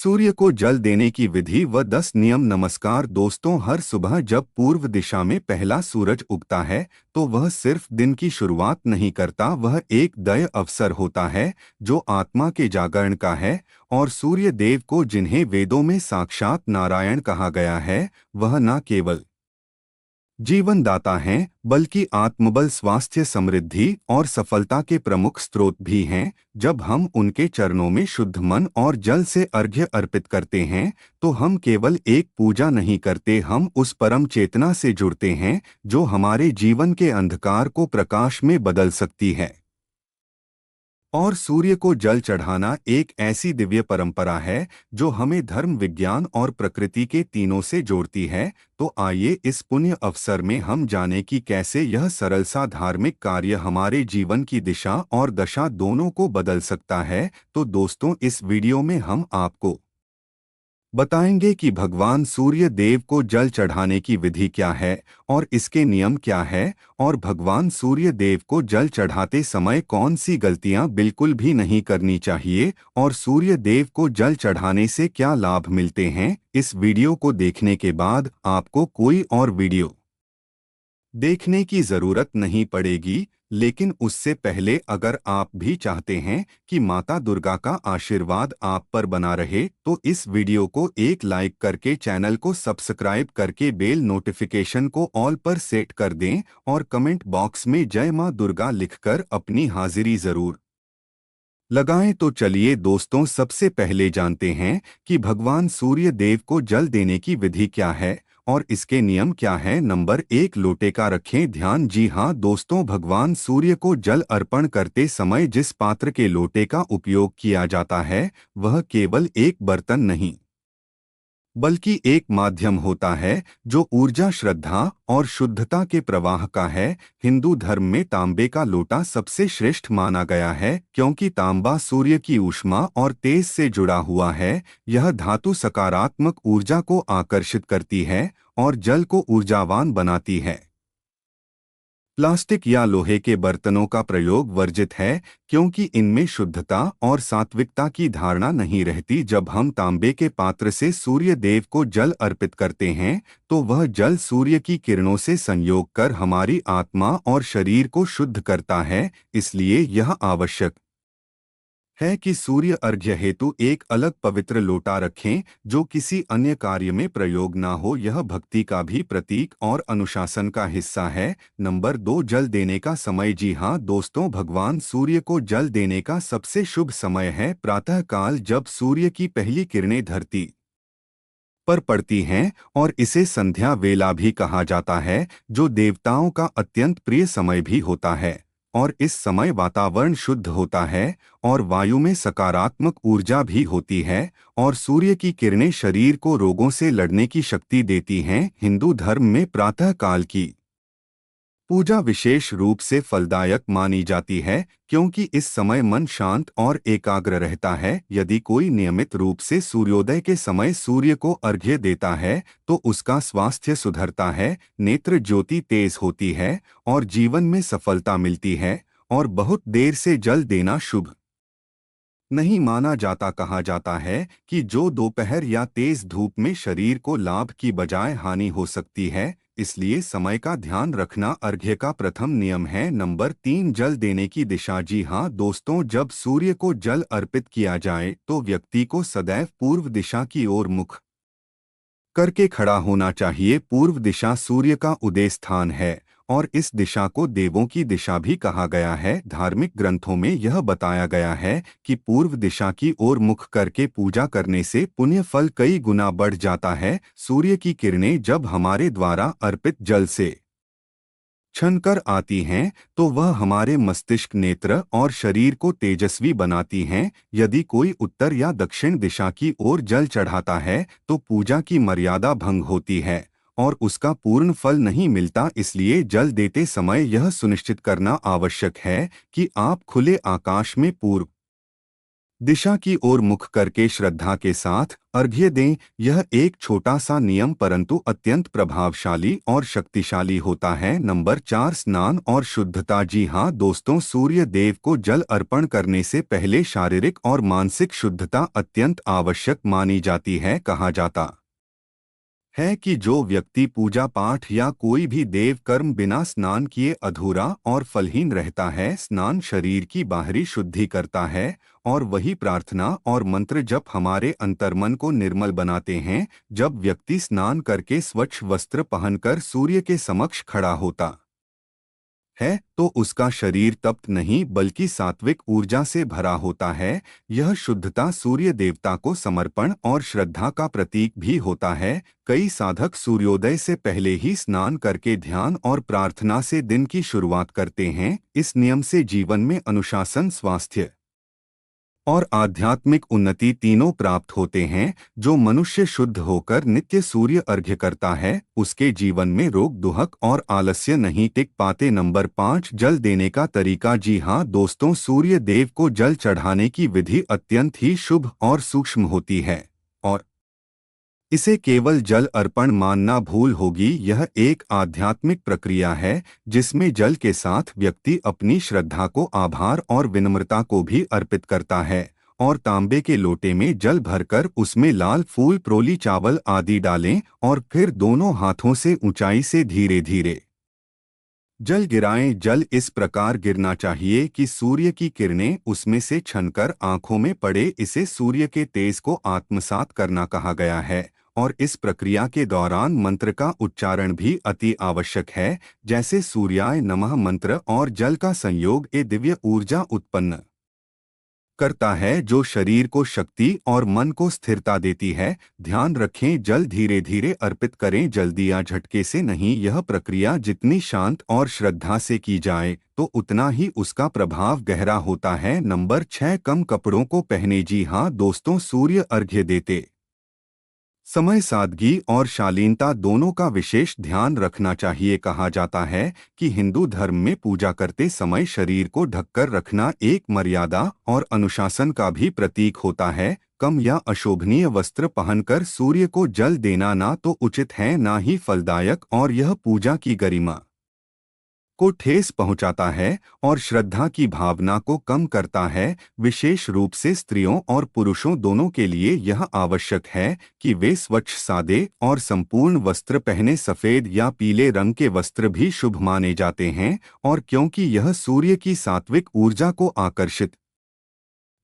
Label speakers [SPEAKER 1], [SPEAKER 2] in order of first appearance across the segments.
[SPEAKER 1] सूर्य को जल देने की विधि व 10 नियम। नमस्कार दोस्तों, हर सुबह जब पूर्व दिशा में पहला सूरज उगता है तो वह सिर्फ दिन की शुरुआत नहीं करता, वह एक दय अवसर होता है जो आत्मा के जागरण का है। और सूर्य देव को, जिन्हें वेदों में साक्षात नारायण कहा गया है, वह न केवल जीवन दाता हैं बल्कि आत्मबल, स्वास्थ्य, समृद्धि और सफलता के प्रमुख स्रोत भी हैं। जब हम उनके चरणों में शुद्ध मन और जल से अर्घ्य अर्पित करते हैं तो हम केवल एक पूजा नहीं करते, हम उस परम चेतना से जुड़ते हैं जो हमारे जीवन के अंधकार को प्रकाश में बदल सकती है। और सूर्य को जल चढ़ाना एक ऐसी दिव्य परंपरा है जो हमें धर्म, विज्ञान और प्रकृति के तीनों से जोड़ती है। तो आइए इस पुण्य अवसर में हम जानें कि कैसे यह सरल सा धार्मिक कार्य हमारे जीवन की दिशा और दशा दोनों को बदल सकता है। तो दोस्तों, इस वीडियो में हम आपको बताएंगे कि भगवान सूर्य देव को जल चढ़ाने की विधि क्या है और इसके नियम क्या है, और भगवान सूर्य देव को जल चढ़ाते समय कौन सी गलतियां बिल्कुल भी नहीं करनी चाहिए, और सूर्य देव को जल चढ़ाने से क्या लाभ मिलते हैं। इस वीडियो को देखने के बाद आपको कोई और वीडियो देखने की जरूरत नहीं पड़ेगी। लेकिन उससे पहले, अगर आप भी चाहते हैं कि माता दुर्गा का आशीर्वाद आप पर बना रहे तो इस वीडियो को एक लाइक करके, चैनल को सब्सक्राइब करके, बेल नोटिफिकेशन को ऑल पर सेट कर दें और कमेंट बॉक्स में जय मां दुर्गा लिखकर अपनी हाजिरी जरूर लगाएं। तो चलिए दोस्तों, सबसे पहले जानते हैं कि भगवान सूर्य देव को जल देने की विधि क्या है और इसके नियम क्या है। नंबर 1, लोटे का रखें ध्यान। जी हाँ दोस्तों, भगवान सूर्य को जल अर्पण करते समय जिस पात्र के लोटे का उपयोग किया जाता है वह केवल एक बर्तन नहीं बल्कि एक माध्यम होता है जो ऊर्जा, श्रद्धा और शुद्धता के प्रवाह का है। हिंदू धर्म में तांबे का लोटा सबसे श्रेष्ठ माना गया है क्योंकि तांबा सूर्य की ऊष्मा और तेज से जुड़ा हुआ है। यह धातु सकारात्मक ऊर्जा को आकर्षित करती है और जल को ऊर्जावान बनाती है। प्लास्टिक या लोहे के बर्तनों का प्रयोग वर्जित है क्योंकि इनमें शुद्धता और सात्विकता की धारणा नहीं रहती। जब हम तांबे के पात्र से सूर्य देव को जल अर्पित करते हैं तो वह जल सूर्य की किरणों से संयोग कर हमारी आत्मा और शरीर को शुद्ध करता है। इसलिए यह आवश्यक है कि सूर्य अर्घ्य हेतु एक अलग पवित्र लोटा रखें जो किसी अन्य कार्य में प्रयोग ना हो। यह भक्ति का भी प्रतीक और अनुशासन का हिस्सा है। नंबर 2, जल देने का समय। जी हाँ दोस्तों, भगवान सूर्य को जल देने का सबसे शुभ समय है प्रातःकाल, जब सूर्य की पहली किरणें धरती पर पड़ती हैं, और इसे संध्या वेला भी कहा जाता है जो देवताओं का अत्यंत प्रिय समय भी होता है। और इस समय वातावरण शुद्ध होता है और वायु में सकारात्मक ऊर्जा भी होती है, और सूर्य की किरणें शरीर को रोगों से लड़ने की शक्ति देती हैं। हिंदू धर्म में प्रातःकाल की पूजा विशेष रूप से फलदायक मानी जाती है क्योंकि इस समय मन शांत और एकाग्र रहता है। यदि कोई नियमित रूप से सूर्योदय के समय सूर्य को अर्घ्य देता है तो उसका स्वास्थ्य सुधरता है, नेत्र ज्योति तेज होती है और जीवन में सफलता मिलती है। और बहुत देर से जल देना शुभ नहीं माना जाता। कहा जाता है कि जो दोपहर या तेज धूप में शरीर को लाभ की बजाय हानि हो सकती है, इसलिए समय का ध्यान रखना अर्घ्य का प्रथम नियम है। नंबर 3, जल देने की दिशा। जी हाँ दोस्तों, जब सूर्य को जल अर्पित किया जाए तो व्यक्ति को सदैव पूर्व दिशा की ओर मुख करके खड़ा होना चाहिए। पूर्व दिशा सूर्य का उदय स्थान है और इस दिशा को देवों की दिशा भी कहा गया है। धार्मिक ग्रंथों में यह बताया गया है कि पूर्व दिशा की ओर मुख करके पूजा करने से पुण्य फल कई गुना बढ़ जाता है। सूर्य की किरणें जब हमारे द्वारा अर्पित जल से छनकर आती हैं तो वह हमारे मस्तिष्क, नेत्र और शरीर को तेजस्वी बनाती हैं। यदि कोई उत्तर या दक्षिण दिशा की ओर जल चढ़ाता है तो पूजा की मर्यादा भंग होती है और उसका पूर्ण फल नहीं मिलता। इसलिए जल देते समय यह सुनिश्चित करना आवश्यक है कि आप खुले आकाश में पूर्व दिशा की ओर मुख करके श्रद्धा के साथ अर्घ्य दें। यह एक छोटा सा नियम परंतु अत्यंत प्रभावशाली और शक्तिशाली होता है। नंबर 4, स्नान और शुद्धता। जी हाँ दोस्तों, सूर्य देव को जल अर्पण करने से पहले शारीरिक और मानसिक शुद्धता अत्यंत आवश्यक मानी जाती है। कहा जाता है कि जो व्यक्ति पूजा पाठ या कोई भी देव कर्म बिना स्नान किए अधूरा और फलहीन रहता है। स्नान शरीर की बाहरी शुद्धि करता है और वही प्रार्थना और मंत्र जप हमारे अंतर्मन को निर्मल बनाते हैं। जब व्यक्ति स्नान करके स्वच्छ वस्त्र पहनकर सूर्य के समक्ष खड़ा होता है तो उसका शरीर तप्त नहीं बल्कि सात्विक ऊर्जा से भरा होता है। यह शुद्धता सूर्य देवता को समर्पण और श्रद्धा का प्रतीक भी होता है। कई साधक सूर्योदय से पहले ही स्नान करके ध्यान और प्रार्थना से दिन की शुरुआत करते हैं। इस नियम से जीवन में अनुशासन, स्वास्थ्य और आध्यात्मिक उन्नति तीनों प्राप्त होते हैं। जो मनुष्य शुद्ध होकर नित्य सूर्य अर्घ्य करता है उसके जीवन में रोग, दुहक और आलस्य नहीं टिक पाते। नंबर 5, जल देने का तरीका। जी हाँ दोस्तों, सूर्य देव को जल चढ़ाने की विधि अत्यंत ही शुभ और सूक्ष्म होती है और इसे केवल जल अर्पण मानना भूल होगी। यह एक आध्यात्मिक प्रक्रिया है जिसमें जल के साथ व्यक्ति अपनी श्रद्धा को, आभार और विनम्रता को भी अर्पित करता है। और तांबे के लोटे में जल भरकर उसमें लाल फूल, प्रोली, चावल आदि डालें और फिर दोनों हाथों से ऊंचाई से धीरे धीरे जल गिराएं। जल इस प्रकार गिरना चाहिए कि सूर्य की किरणें उसमें से छनकर आंखों में पड़े। इसे सूर्य के तेज को आत्मसात करना कहा गया है और इस प्रक्रिया के दौरान मंत्र का उच्चारण भी अति आवश्यक है, जैसे सूर्याय नमः मंत्र। और जल का संयोग ए दिव्य ऊर्जा उत्पन्न करता है जो शरीर को शक्ति और मन को स्थिरता देती है। ध्यान रखें, जल धीरे धीरे अर्पित करें, जल्दी या झटके से नहीं। यह प्रक्रिया जितनी शांत और श्रद्धा से की जाए तो उतना ही उसका प्रभाव गहरा होता है। नंबर 6, कम कपड़ों को पहने। जी हाँ दोस्तों, सूर्य अर्घ्य देते समय सादगी और शालीनता दोनों का विशेष ध्यान रखना चाहिए। कहा जाता है कि हिंदू धर्म में पूजा करते समय शरीर को ढककर रखना एक मर्यादा और अनुशासन का भी प्रतीक होता है। कम या अशोभनीय वस्त्र पहनकर सूर्य को जल देना ना तो उचित है ना ही फलदायक और यह पूजा की गरिमा को ठेस पहुंचाता है और श्रद्धा की भावना को कम करता है। विशेष रूप से स्त्रियों और पुरुषों दोनों के लिए यह आवश्यक है कि वे स्वच्छ, सादे और संपूर्ण वस्त्र पहने। सफेद या पीले रंग के वस्त्र भी शुभ माने जाते हैं और क्योंकि यह सूर्य की सात्विक ऊर्जा को आकर्षित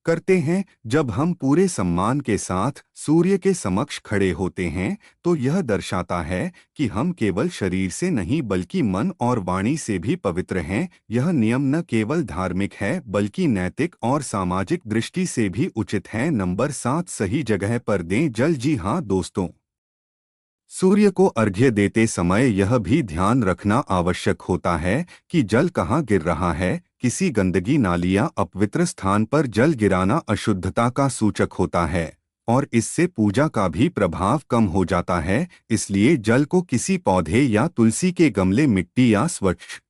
[SPEAKER 1] करते हैं। जब हम पूरे सम्मान के साथ सूर्य के समक्ष खड़े होते हैं तो यह दर्शाता है कि हम केवल शरीर से नहीं बल्कि मन और वाणी से भी पवित्र हैं। यह नियम न केवल धार्मिक है बल्कि नैतिक और सामाजिक दृष्टि से भी उचित है। नंबर 7, सही जगह पर दें जल। जी हाँ दोस्तों, सूर्य को अर्घ्य देते समय यह भी ध्यान रखना आवश्यक होता है कि जल कहाँ गिर रहा है। किसी गंदगी, नाली या अपवित्र स्थान पर जल गिराना अशुद्धता का सूचक होता है और इससे पूजा का भी प्रभाव कम हो जाता है। इसलिए जल को किसी पौधे या तुलसी के गमले, मिट्टी या स्वच्छ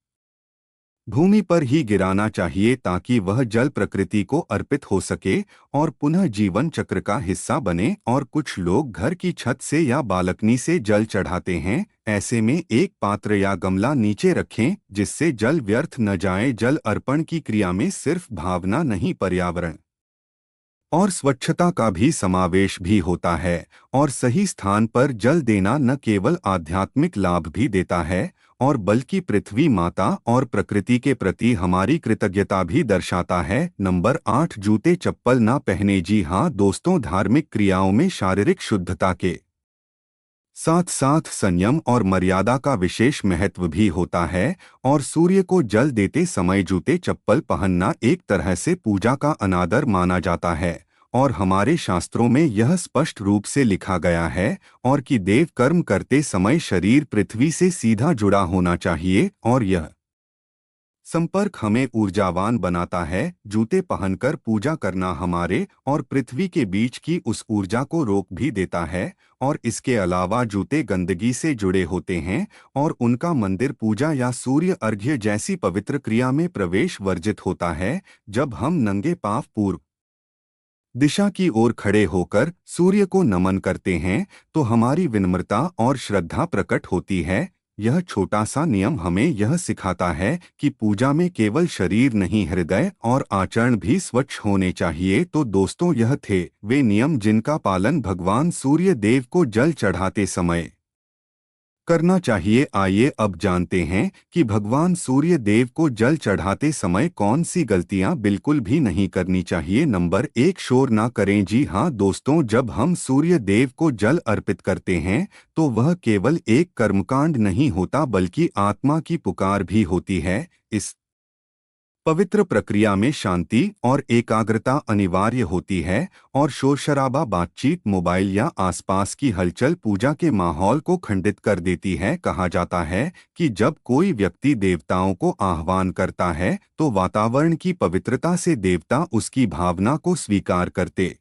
[SPEAKER 1] भूमि पर ही गिराना चाहिए ताकि वह जल प्रकृति को अर्पित हो सके और पुनः जीवन चक्र का हिस्सा बने। और कुछ लोग घर की छत से या बालकनी से जल चढ़ाते हैं। ऐसे में एक पात्र या गमला नीचे रखें जिससे जल व्यर्थ न जाए। जल अर्पण की क्रिया में सिर्फ भावना नहीं, पर्यावरण और स्वच्छता का भी समावेश भी होता है। और सही स्थान पर जल देना न केवल आध्यात्मिक लाभ भी देता है और बल्कि पृथ्वी माता और प्रकृति के प्रति हमारी कृतज्ञता भी दर्शाता है। नंबर 8, जूते चप्पल ना पहने। जी हाँ दोस्तों, धार्मिक क्रियाओं में शारीरिक शुद्धता के साथ साथ संयम और मर्यादा का विशेष महत्व भी होता है और सूर्य को जल देते समय जूते चप्पल पहनना एक तरह से पूजा का अनादर माना जाता है। और हमारे शास्त्रों में यह स्पष्ट रूप से लिखा गया है और कि देव कर्म करते समय शरीर पृथ्वी से सीधा जुड़ा होना चाहिए और यह संपर्क हमें ऊर्जावान बनाता है। जूते पहनकर पूजा करना हमारे और पृथ्वी के बीच की उस ऊर्जा को रोक भी देता है। और इसके अलावा जूते गंदगी से जुड़े होते हैं और उनका मंदिर पूजा या सूर्य अर्घ्य जैसी पवित्र क्रिया में प्रवेश वर्जित होता है। जब हम नंगे पांव पूर्व दिशा की ओर खड़े होकर सूर्य को नमन करते हैं तो हमारी विनम्रता और श्रद्धा प्रकट होती है। यह छोटा सा नियम हमें यह सिखाता है कि पूजा में केवल शरीर नहीं, हृदय और आचरण भी स्वच्छ होने चाहिए। तो दोस्तों, यह थे वे नियम जिनका पालन भगवान सूर्य देव को जल चढ़ाते समय करना चाहिए। आइए अब जानते हैं कि भगवान सूर्य देव को जल चढ़ाते समय कौन सी गलतियां बिल्कुल भी नहीं करनी चाहिए। नंबर 1, शोर ना करें। जी हाँ दोस्तों, जब हम सूर्य देव को जल अर्पित करते हैं तो वह केवल एक कर्मकांड नहीं होता बल्कि आत्मा की पुकार भी होती है। इस पवित्र प्रक्रिया में शांति और एकाग्रता अनिवार्य होती है और शोर-शराबा, बातचीत, मोबाइल या आसपास की हलचल पूजा के माहौल को खंडित कर देती है। कहा जाता है कि जब कोई व्यक्ति देवताओं को आह्वान करता है तो वातावरण की पवित्रता से देवता उसकी भावना को स्वीकार करते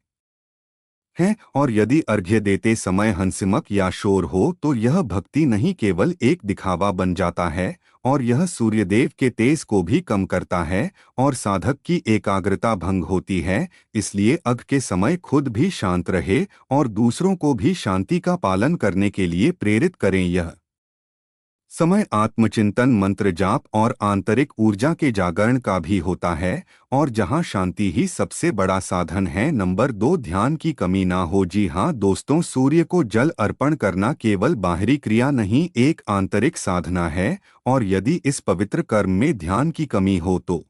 [SPEAKER 1] हैं, और यदि अर्घ्य देते समय हंसमक या शोर हो तो यह भक्ति नहीं, केवल एक दिखावा बन जाता है और यह सूर्यदेव के तेज को भी कम करता है और साधक की एकाग्रता भंग होती है। इसलिए अर्घ्य के समय खुद भी शांत रहे और दूसरों को भी शांति का पालन करने के लिए प्रेरित करें। यह समय आत्मचिंतन, मंत्र जाप और आंतरिक ऊर्जा के जागरण का भी होता है और जहां शांति ही सबसे बड़ा साधन है। नंबर 2, ध्यान की कमी ना हो। जी हाँ दोस्तों, सूर्य को जल अर्पण करना केवल बाहरी क्रिया नहीं, एक आंतरिक साधना है और यदि इस पवित्र कर्म में ध्यान की कमी हो तो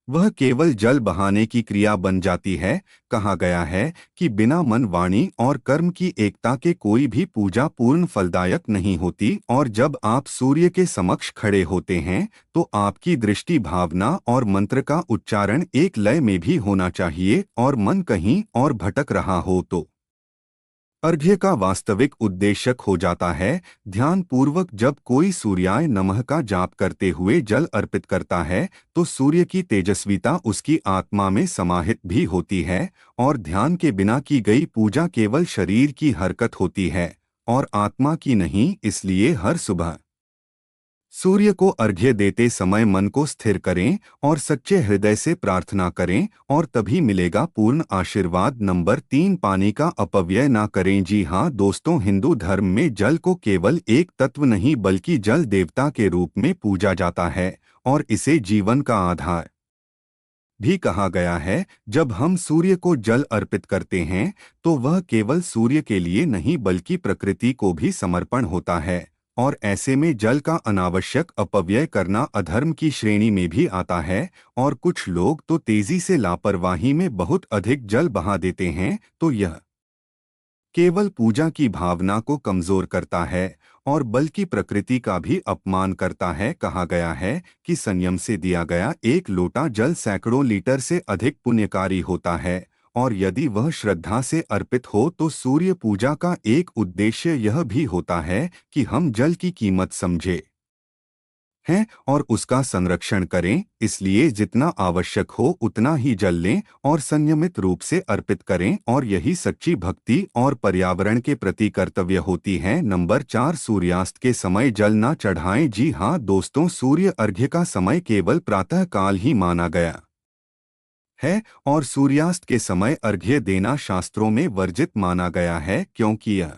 [SPEAKER 1] वह केवल जल बहाने की क्रिया बन जाती है। कहा गया है कि बिना मन, वाणी और कर्म की एकता के कोई भी पूजा पूर्ण फलदायक नहीं होती। और जब आप सूर्य के समक्ष खड़े होते हैं तो आपकी दृष्टि, भावना और मंत्र का उच्चारण एक लय में भी होना चाहिए और मन कहीं और भटक रहा हो तो अर्घ्य का वास्तविक उद्देश्य हो जाता है। ध्यान पूर्वक जब कोई सूर्याय नमः का जाप करते हुए जल अर्पित करता है तो सूर्य की तेजस्विता उसकी आत्मा में समाहित भी होती है और ध्यान के बिना की गई पूजा केवल शरीर की हरकत होती है और आत्मा की नहीं। इसलिए हर सुबह सूर्य को अर्घ्य देते समय मन को स्थिर करें और सच्चे हृदय से प्रार्थना करें और तभी मिलेगा पूर्ण आशीर्वाद। नंबर 3, पानी का अपव्यय ना करें। जी हाँ दोस्तों, हिंदू धर्म में जल को केवल एक तत्व नहीं बल्कि जल देवता के रूप में पूजा जाता है और इसे जीवन का आधार भी कहा गया है। जब हम सूर्य को जल अर्पित करते हैं तो वह केवल सूर्य के लिए नहीं बल्कि प्रकृति को भी समर्पण होता है और ऐसे में जल का अनावश्यक अपव्यय करना अधर्म की श्रेणी में भी आता है। और कुछ लोग तो तेजी से लापरवाही में बहुत अधिक जल बहा देते हैं तो यह केवल पूजा की भावना को कमजोर करता है और बल्कि प्रकृति का भी अपमान करता है। कहा गया है कि संयम से दिया गया एक लोटा जल सैकड़ों लीटर से अधिक पुण्यकारी होता है और यदि वह श्रद्धा से अर्पित हो तो सूर्य पूजा का एक उद्देश्य यह भी होता है कि हम जल की कीमत समझें हैं और उसका संरक्षण करें। इसलिए जितना आवश्यक हो उतना ही जल लें और संयमित रूप से अर्पित करें और यही सच्ची भक्ति और पर्यावरण के प्रति कर्तव्य होती है। नंबर 4, सूर्यास्त के समय जल ना चढ़ाएं। जी हाँ दोस्तों, सूर्य अर्घ्य का समय केवल प्रातः काल ही माना गया है और सूर्यास्त के समय अर्घ्य देना शास्त्रों में वर्जित माना गया है क्योंकि यह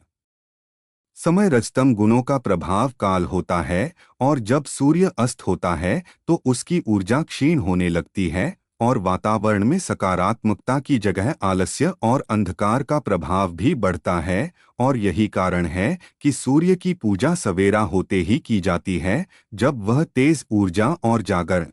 [SPEAKER 1] समय रजतम गुणों का प्रभाव काल होता है और जब सूर्य अस्त होता है तो उसकी ऊर्जा क्षीण होने लगती है और वातावरण में सकारात्मकता की जगह आलस्य और अंधकार का प्रभाव भी बढ़ता है। और यही कारण है कि सूर्य की पूजा सवेरा होते ही की जाती है जब वह तेज ऊर्जा और जागरण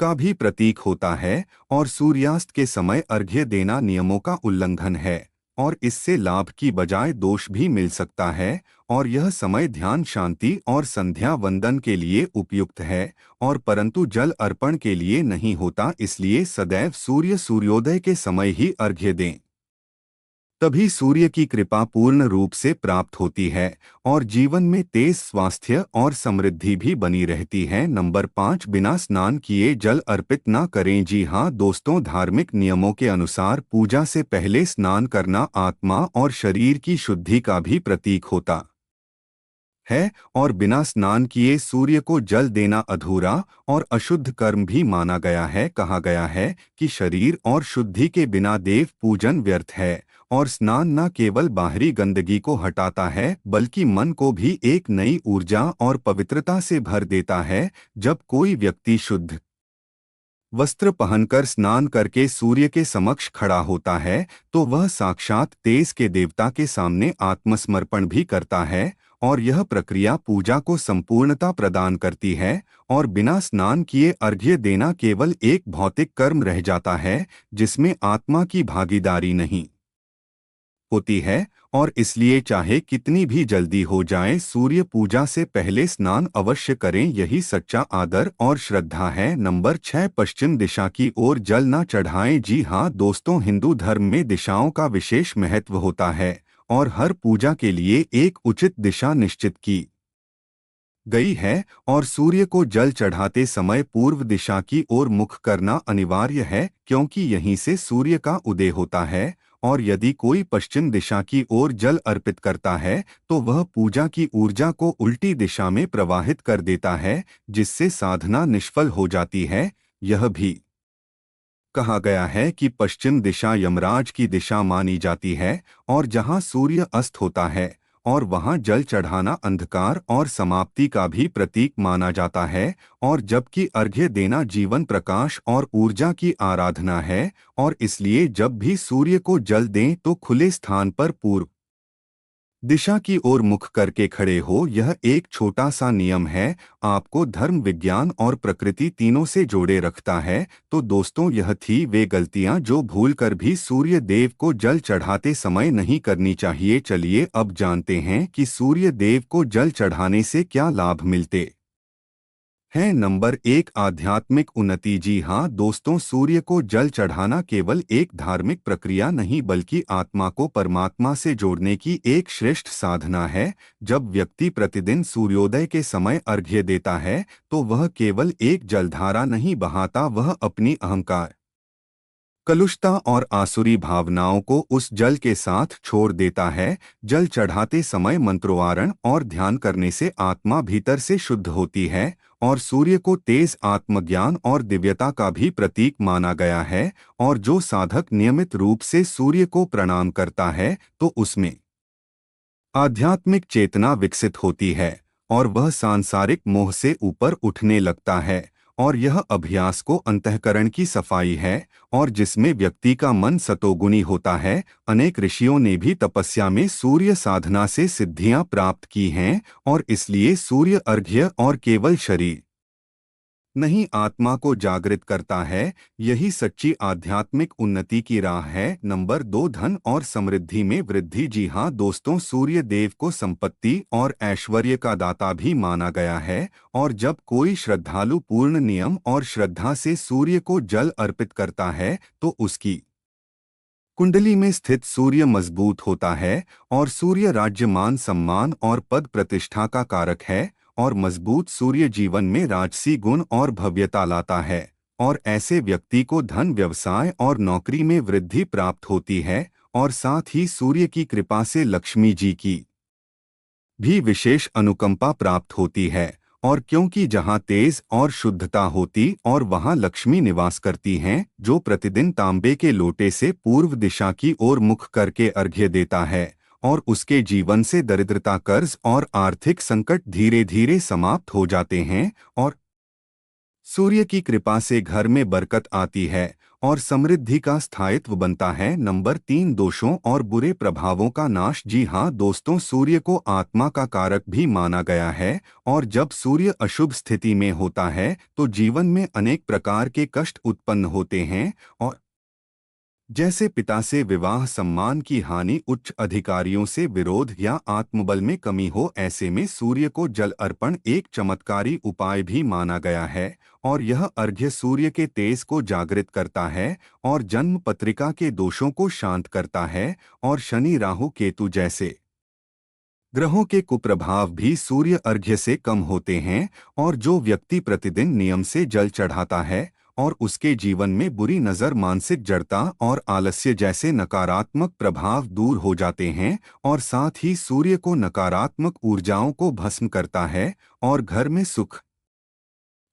[SPEAKER 1] का भी प्रतीक होता है और सूर्यास्त के समय अर्घ्य देना नियमों का उल्लंघन है और इससे लाभ की बजाय दोष भी मिल सकता है। और यह समय ध्यान, शांति और संध्या वंदन के लिए उपयुक्त है और परंतु जल अर्पण के लिए नहीं होता। इसलिए सदैव सूर्योदय के समय ही अर्घ्य दें, तभी सूर्य की कृपा पूर्ण रूप से प्राप्त होती है और जीवन में तेज स्वास्थ्य और समृद्धि भी बनी रहती है। नंबर 5, बिना स्नान किए जल अर्पित ना करें। जी हाँ दोस्तों, धार्मिक नियमों के अनुसार पूजा से पहले स्नान करना आत्मा और शरीर की शुद्धि का भी प्रतीक होता है और बिना स्नान किए सूर्य को जल देना अधूरा और अशुद्ध कर्म भी माना गया है। कहा गया है कि शरीर और शुद्धि के बिना देव पूजन व्यर्थ है और स्नान न केवल बाहरी गंदगी को हटाता है बल्कि मन को भी एक नई ऊर्जा और पवित्रता से भर देता है। जब कोई व्यक्ति शुद्ध वस्त्र पहनकर स्नान करके सूर्य के समक्ष खड़ा होता है तो वह साक्षात तेज के देवता के सामने आत्मसमर्पण भी करता है और यह प्रक्रिया पूजा को संपूर्णता प्रदान करती है और बिना स्नान किए अर्घ्य देना केवल एक भौतिक कर्म रह जाता है जिसमें आत्मा की भागीदारी नहीं होती है। और इसलिए चाहे कितनी भी जल्दी हो जाए सूर्य पूजा से पहले स्नान अवश्य करें, यही सच्चा आदर और श्रद्धा है। नंबर 6, पश्चिम दिशा की ओर जल न चढ़ाएं। जी हाँ दोस्तों, हिंदू धर्म में दिशाओं का विशेष महत्व होता है और हर पूजा के लिए एक उचित दिशा निश्चित की गई है और सूर्य को जल चढ़ाते समय पूर्व दिशा की ओर मुख करना अनिवार्य है क्योंकि यहीं से सूर्य का उदय होता है। और यदि कोई पश्चिम दिशा की ओर जल अर्पित करता है तो वह पूजा की ऊर्जा को उल्टी दिशा में प्रवाहित कर देता है जिससे साधना निष्फल हो जाती है। यह भी कहा गया है कि पश्चिम दिशा यमराज की दिशा मानी जाती है और जहां सूर्य अस्त होता है और वहां जल चढ़ाना अंधकार और समाप्ति का भी प्रतीक माना जाता है। और जबकि अर्घ्य देना जीवन प्रकाश और ऊर्जा की आराधना है और इसलिए जब भी सूर्य को जल दें तो खुले स्थान पर पूर्व दिशा की ओर मुख करके खड़े हो। यह एक छोटा सा नियम है, आपको धर्म विज्ञान और प्रकृति तीनों से जोड़े रखता है। तो दोस्तों, यह थी वे गलतियां जो भूलकर भी सूर्य देव को जल चढ़ाते समय नहीं करनी चाहिए। चलिए अब जानते हैं कि सूर्य देव को जल चढ़ाने से क्या लाभ मिलते है। नंबर 1, आध्यात्मिक उन्नति। जी हाँ दोस्तों, सूर्य को जल चढ़ाना केवल एक धार्मिक प्रक्रिया नहीं बल्कि आत्मा को परमात्मा से जोड़ने की एक श्रेष्ठ साधना है। जब व्यक्ति प्रतिदिन सूर्योदय के समय अर्घ्य देता है तो वह केवल एक जलधारा नहीं बहाता, वह अपनी अहंकार, कलुषता और आसुरी भावनाओं को उस जल के साथ छोड़ देता है। जल चढ़ाते समय मंत्रोच्चारण और ध्यान करने से आत्मा भीतर से शुद्ध होती है और सूर्य को तेज आत्मज्ञान और दिव्यता का भी प्रतीक माना गया है। और जो साधक नियमित रूप से सूर्य को प्रणाम करता है तो उसमें आध्यात्मिक चेतना विकसित होती है और वह सांसारिक मोह से ऊपर उठने लगता है। और यह अभ्यास को अंतःकरण की सफाई है और जिसमें व्यक्ति का मन सतोगुणी होता है। अनेक ऋषियों ने भी तपस्या में सूर्य साधना से सिद्धियां प्राप्त की हैं और इसलिए सूर्य अर्घ्य और केवल शरीर नहीं आत्मा को जागृत करता है। यही सच्ची आध्यात्मिक उन्नति की राह है। नंबर 2, धन और समृद्धि में वृद्धि। जी हाँ दोस्तों, सूर्य देव को संपत्ति और ऐश्वर्य का दाता भी माना गया है और जब कोई श्रद्धालु पूर्ण नियम और श्रद्धा से सूर्य को जल अर्पित करता है तो उसकी कुंडली में स्थित सूर्य मजबूत होता है और सूर्य राज्य मान सम्मान और पद प्रतिष्ठा का कारक है और मजबूत सूर्य जीवन में राजसी गुण और भव्यता लाता है और ऐसे व्यक्ति को धन, व्यवसाय और नौकरी में वृद्धि प्राप्त होती है। और साथ ही सूर्य की कृपा से लक्ष्मी जी की भी विशेष अनुकंपा प्राप्त होती है। और क्योंकि जहाँ तेज और शुद्धता होती और वहाँ लक्ष्मी निवास करती हैं, जो प्रतिदिन तांबे के लोटे से पूर्व दिशा की ओर मुख करके अर्घ्य देता है और उसके जीवन से दरिद्रता, कर्ज और आर्थिक संकट धीरे धीरे समाप्त हो जाते हैं और सूर्य की कृपा से घर में बरकत आती है और समृद्धि का स्थायित्व बनता है। नंबर 3, दोषों और बुरे प्रभावों का नाश। जी हाँ दोस्तों, सूर्य को आत्मा का कारक भी माना गया है और जब सूर्य अशुभ स्थिति में होता है तो जीवन में अनेक प्रकार के कष्ट उत्पन्न होते हैं और जैसे पिता से विवाह, सम्मान की हानि, उच्च अधिकारियों से विरोध या आत्मबल में कमी हो। ऐसे में सूर्य को जल अर्पण एक चमत्कारी उपाय भी माना गया है और यह अर्घ्य सूर्य के तेज को जागृत करता है और जन्म पत्रिका के दोषों को शांत करता है और शनि, राहु, केतु जैसे ग्रहों के कुप्रभाव भी सूर्य अर्घ्य से कम होते हैं। और जो व्यक्ति प्रतिदिन नियम से जल चढ़ाता है और उसके जीवन में बुरी नज़र, मानसिक जड़ता और आलस्य जैसे नकारात्मक प्रभाव दूर हो जाते हैं। और साथ ही सूर्य को नकारात्मक ऊर्जाओं को भस्म करता है और घर में सुख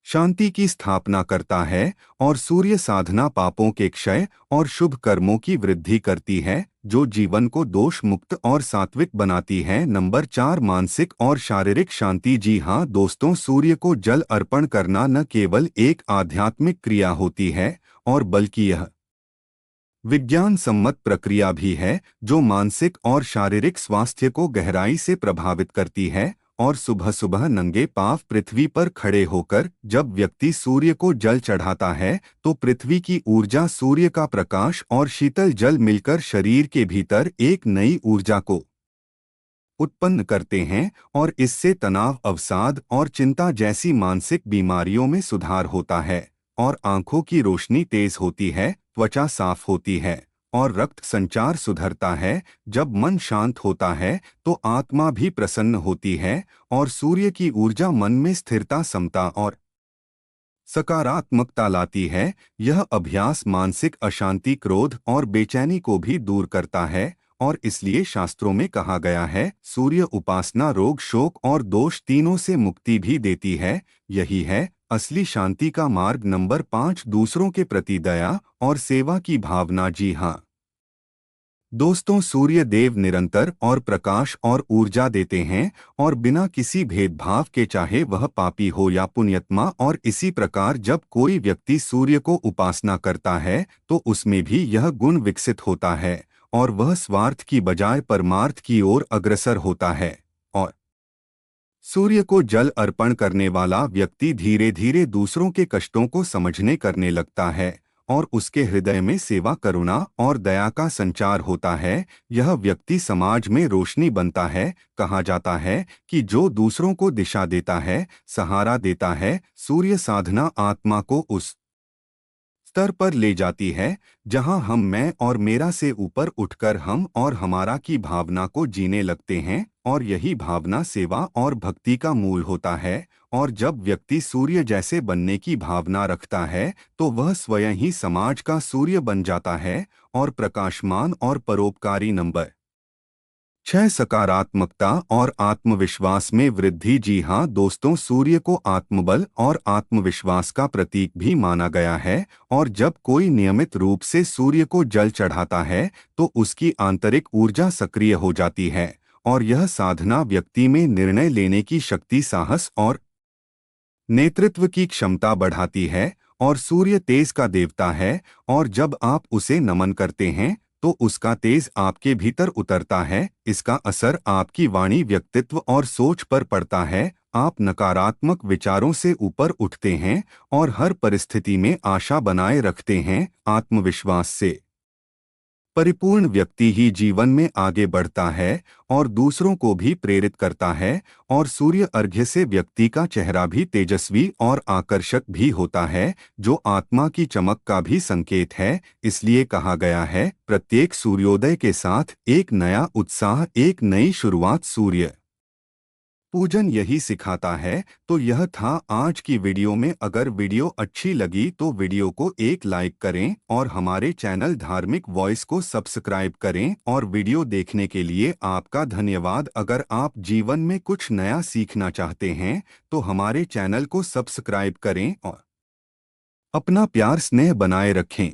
[SPEAKER 1] शांति की स्थापना करता है। और सूर्य साधना पापों के क्षय और शुभ कर्मों की वृद्धि करती है, जो जीवन को दोष मुक्त और सात्विक बनाती है। नंबर 4, मानसिक और शारीरिक शांति। जी हाँ दोस्तों, सूर्य को जल अर्पण करना न केवल एक आध्यात्मिक क्रिया होती है, और बल्कि यह विज्ञान सम्मत प्रक्रिया भी है जो मानसिक और शारीरिक स्वास्थ्य को गहराई से प्रभावित करती है। और सुबह सुबह नंगे पांव पृथ्वी पर खड़े होकर जब व्यक्ति सूर्य को जल चढ़ाता है, तो पृथ्वी की ऊर्जा, सूर्य का प्रकाश और शीतल जल मिलकर शरीर के भीतर एक नई ऊर्जा को उत्पन्न करते हैं, और इससे तनाव, अवसाद और चिंता जैसी मानसिक बीमारियों में सुधार होता है। और आंखों की रोशनी तेज होती है, त्वचा साफ होती है और रक्त संचार सुधरता है। जब मन शांत होता है तो आत्मा भी प्रसन्न होती है, और सूर्य की ऊर्जा मन में स्थिरता, समता और सकारात्मकता लाती है। यह अभ्यास मानसिक अशांति, क्रोध और बेचैनी को भी दूर करता है। और इसलिए शास्त्रों में कहा गया है, सूर्य उपासना रोग, शोक और दोष तीनों से मुक्ति भी देती है। यही है असली शांति का मार्ग। नंबर 5, दूसरों के प्रति दया और सेवा की भावना। जी हाँ दोस्तों, सूर्य देव निरंतर और प्रकाश और ऊर्जा देते हैं, और बिना किसी भेदभाव के, चाहे वह पापी हो या पुण्यात्मा। और इसी प्रकार जब कोई व्यक्ति सूर्य को उपासना करता है तो उसमें भी यह गुण विकसित होता है, और वह स्वार्थ की बजाय परमार्थ की ओर अग्रसर होता है। और सूर्य को जल अर्पण करने वाला व्यक्ति धीरे धीरे दूसरों के कष्टों को समझने करने लगता है, और उसके हृदय में सेवा, करुणा और दया का संचार होता है। यह व्यक्ति समाज में रोशनी बनता है। कहा जाता है कि जो दूसरों को दिशा देता है, सहारा देता है, सूर्य साधना आत्मा को उस स्तर पर ले जाती है जहां हम, मैं और मेरा से ऊपर उठकर हम और हमारा की भावना को जीने लगते हैं। और यही भावना सेवा और भक्ति का मूल होता है। और जब व्यक्ति सूर्य जैसे बनने की भावना रखता है तो वह स्वयं ही समाज का सूर्य बन जाता है, और प्रकाशमान और परोपकारी। नंबर 6, सकारात्मकता और आत्मविश्वास में वृद्धि। जी हाँ दोस्तों, सूर्य को आत्मबल और आत्मविश्वास का प्रतीक भी माना गया है। और जब कोई नियमित रूप से सूर्य को जल चढ़ाता है तो उसकी आंतरिक ऊर्जा सक्रिय हो जाती है, और यह साधना व्यक्ति में निर्णय लेने की शक्ति, साहस और नेतृत्व की क्षमता बढ़ाती है। और सूर्य तेज का देवता है, और जब आप उसे नमन करते हैं तो उसका तेज आपके भीतर उतरता है। इसका असर आपकी वाणी, व्यक्तित्व और सोच पर पड़ता है। आप नकारात्मक विचारों से ऊपर उठते हैं और हर परिस्थिति में आशा बनाए रखते हैं। आत्मविश्वास से परिपूर्ण व्यक्ति ही जीवन में आगे बढ़ता है और दूसरों को भी प्रेरित करता है। और सूर्य अर्घ्य से व्यक्ति का चेहरा भी तेजस्वी और आकर्षक भी होता है, जो आत्मा की चमक का भी संकेत है। इसलिए कहा गया है, प्रत्येक सूर्योदय के साथ एक नया उत्साह, एक नई शुरुआत। सूर्य पूजन यही सिखाता है। तो यह था आज की वीडियो में। अगर वीडियो अच्छी लगी तो वीडियो को एक लाइक करें, और हमारे चैनल धार्मिक वॉइस को सब्सक्राइब करें। और वीडियो देखने के लिए आपका धन्यवाद। अगर आप जीवन में कुछ नया सीखना चाहते हैं तो हमारे चैनल को सब्सक्राइब करें और अपना प्यार स्नेह बनाए रखें।